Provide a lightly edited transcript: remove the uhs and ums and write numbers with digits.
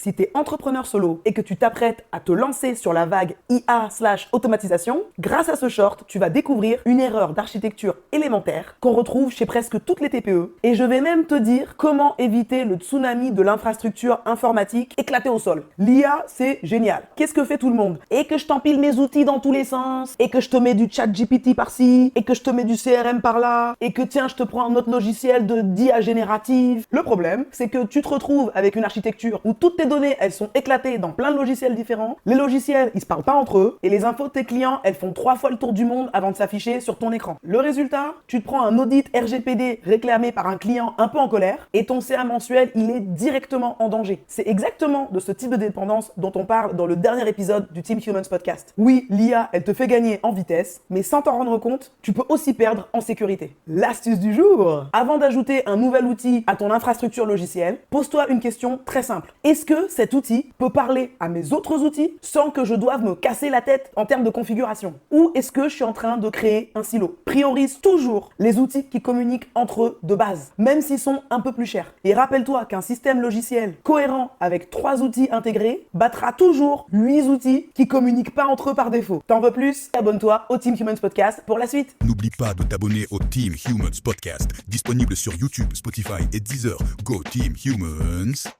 Si tu es entrepreneur solo et que tu t'apprêtes à te lancer sur la vague IA/automatisation, grâce à ce short, tu vas découvrir une erreur d'architecture élémentaire qu'on retrouve chez presque toutes les TPE. Et je vais même te dire comment éviter le tsunami de l'infrastructure informatique éclaté au sol. L'IA, c'est génial. Qu'est-ce que fait tout le monde? Et que je t'empile mes outils dans tous les sens, et que je te mets du chat GPT par-ci, et que je te mets du CRM par-là, et que tiens, je te prends un autre logiciel d'IA générative. Le problème, c'est que tu te retrouves avec une architecture où toutes tes données, elles sont éclatées dans plein de logiciels différents. Les logiciels, ils se parlent pas entre eux, et les infos de tes clients, elles font 3 fois le tour du monde avant de s'afficher sur ton écran. Le résultat, tu te prends un audit RGPD réclamé par un client un peu en colère, et ton CA mensuel, il est directement en danger. C'est exactement de ce type de dépendance dont on parle dans le dernier épisode du Team Humans Podcast. Oui, l'IA, elle te fait gagner en vitesse, mais sans t'en rendre compte, tu peux aussi perdre en sécurité. L'astuce du jour! Avant d'ajouter un nouvel outil à ton infrastructure logicielle, pose-toi une question très simple. Est-ce que cet outil peut parler à mes autres outils sans que je doive me casser la tête en termes de configuration? Ou est-ce que je suis en train de créer un silo? Priorise toujours les outils qui communiquent entre eux de base, même s'ils sont un peu plus chers. Et rappelle-toi qu'un système logiciel cohérent avec 3 outils intégrés battra toujours 8 outils qui communiquent pas entre eux par défaut. T'en veux plus? Abonne-toi au Team Humans Podcast pour la suite. N'oublie pas de t'abonner au Team Humans Podcast, disponible sur YouTube, Spotify et Deezer. Go Team Humans!